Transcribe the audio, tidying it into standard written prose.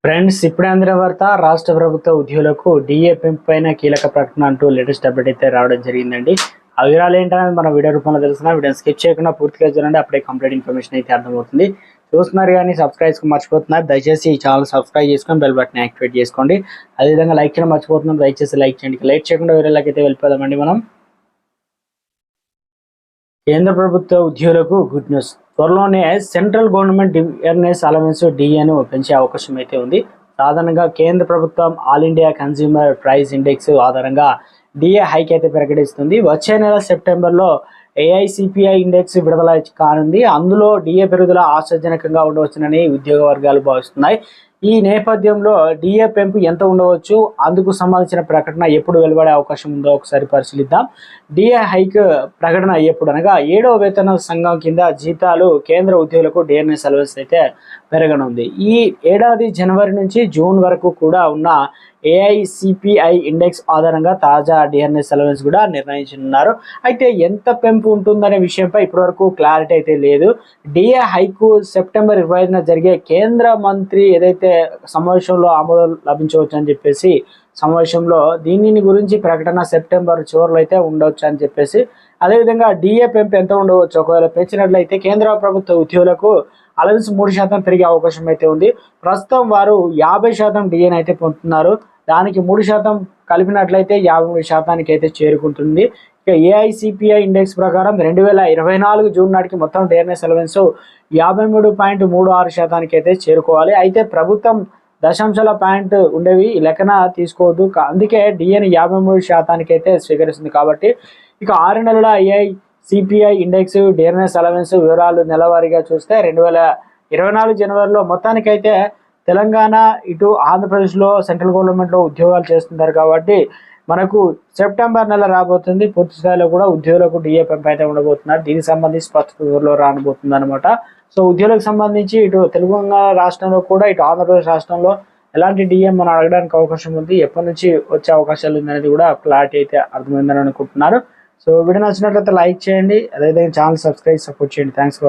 Friends, ఇప్పుడే అందిన వార్త. రాష్ట్ర ప్రభుత్వ ఉద్యోగులకు డిఏ పెంపు పైన కీలక ప్రకటన అంటూ లేటెస్ట్ అప్డేట్ అయితే రావడం జరిగిందండి. ఆ వివరాలు ఏంటనేది మన వీడియో రూపంలో తెలుస్తున్నా. వీడియో స్కిప్ చేయకుండా పూర్తిగా చూడండి, అప్పుడే కంప్లీట్ ఇన్ఫర్మేషన్ అయితే అర్థమవుతుంది. చూస్తున్నారు కానీ సబ్స్క్రైబ్ మర్చిపోతున్నారు. దయచేసి ఈ ఛానల్ సబ్స్క్రైబ్ చేసుకొని బెల్ బటన్ యాక్టివేట్ చేసుకోండి. అదేవిధంగా లైక్ చేయడం మర్చిపోతున్నాం, దయచేసి లైక్ చేయండి. లైక్ చేయకుండా వీడియోలోకి అయితే వెళ్ళిపోదామండి. మనం కేంద్ర ప్రభుత్వ ఉద్యోగులకు గుడ్ న్యూస్. త్వరలోనే సెంట్రల్ గవర్నమెంట్ డియర్నెస్ అలవెన్స్ డిఏను పెంచే అవకాశం అయితే ఉంది. సాధారణంగా కేంద్ర ప్రభుత్వం all India consumer price index ఆధారంగా డిఏ హైక్ అయితే ప్రకటిస్తుంది. వచ్చే నెల సెప్టెంబర్లో ఏఐసిపిఐ ఇండెక్స్ విడుదల కానుంది. అందులో డిఏ పెరుగుదల ఆశాజనకంగా ఉండవచ్చునని ఉద్యోగ వర్గాలు భావిస్తున్నాయి. ఈ నేపథ్యంలో డిఏ పెంపు ఎంత ఉండవచ్చు, అందుకు సంబంధించిన ప్రకటన ఎప్పుడు వెలువడే అవకాశం ఉందో ఒకసారి పరిశీలిద్దాం. డిఏ హైక్ ప్రకటన ఎప్పుడు అనగా 7వ వేతన సంఘం కింద జీతాలు కేంద్ర ఉద్యోగులకు డిఎన్ఎస్ అలవెన్స్ అయితే పెరగనుంది. ఈ ఏడాది జనవరి నుంచి జూన్ వరకు కూడా ఉన్న ఏఐసిపిఐ ఇండెక్స్ ఆధారంగా తాజా డిఎన్ఎస్ అలవెన్స్ కూడా నిర్ణయించనున్నారు. అయితే ఎంత పెంపు ఉంటుందనే విషయంపై ఇప్పటివరకు క్లారిటీ అయితే లేదు. డిఏ హైకు సెప్టెంబర్ 25న జరిగే కేంద్ర మంత్రి ఏదైతే సమావేశంలో ఆమోదం లభించవచ్చు అని చెప్పేసి సమావేశంలో దీనిని గురించి ప్రకటన సెప్టెంబర్ చివరిలో అయితే ఉండవచ్చు అని చెప్పేసి, అదేవిధంగా డిఏ పెంపు ఎంత ఉండవచ్చు, ఒకవేళ పెంచినట్లయితే కేంద్ర ప్రభుత్వ ఉద్యోగులకు అలవెన్స్ 3% పెరిగే అవకాశం అయితే ఉంది. ప్రస్తుతం వారు 50% డిఏని అయితే పొందుతున్నారు. దానికి 3% కలిపినట్లయితే 53% అయితే చేరుకుంటుంది. ఇక ఏఐసిపిఐ ఇండెక్స్ ప్రకారం 2024 జూన్ నాటికి మొత్తం డిఎన్ఎస్ అలవెన్స్ 53.36% అయితే చేరుకోవాలి. అయితే ప్రభుత్వం దశాంశాల పాయింట్ ఉండేవి లెక్కన తీసుకోవద్దు, అందుకే డిఏని 53% అయితే స్వీకరిస్తుంది. కాబట్టి ఇక 6 నెలల ఏఐసిపిఐ ఇండెక్స్ డిఎన్ఎస్ అలవెన్స్ వివరాలు నెలవారీగా చూస్తే 2024 జనవరిలో మొత్తానికైతే తెలంగాణ ఇటు ఆంధ్రప్రదేశ్లో సెంట్రల్ గవర్నమెంట్లో ఉద్యోగాలు చేస్తున్నారు కాబట్టి మనకు సెప్టెంబర్ నెల రాబోతుంది. పూర్తి స్థాయిలో కూడా ఉద్యోగులకు డిఏ పెంపు అయితే ఉండబోతున్నారు. దీనికి సంబంధించి స్పష్టతలో రానబోతుంది అనమాట. సో ఉద్యోగులకు సంబంధించి ఇటు తెలంగాణ రాష్ట్రంలో కూడా ఇటు ఆంధ్రప్రదేశ్ రాష్ట్రంలో ఎలాంటి డిఏ మనం అడగడానికి అవకాశం ఉంది, ఎప్పటి నుంచి వచ్చే అవకాశాలు ఉంది అనేది కూడా క్లారిటీ అయితే అర్థమైందని అనుకుంటున్నారు. సో వీడియో నచ్చినట్లయితే లైక్ చేయండి, అదేవిధంగా ఛానల్ సబ్స్క్రైబ్ సపోర్ట్ చేయండి. Thanks for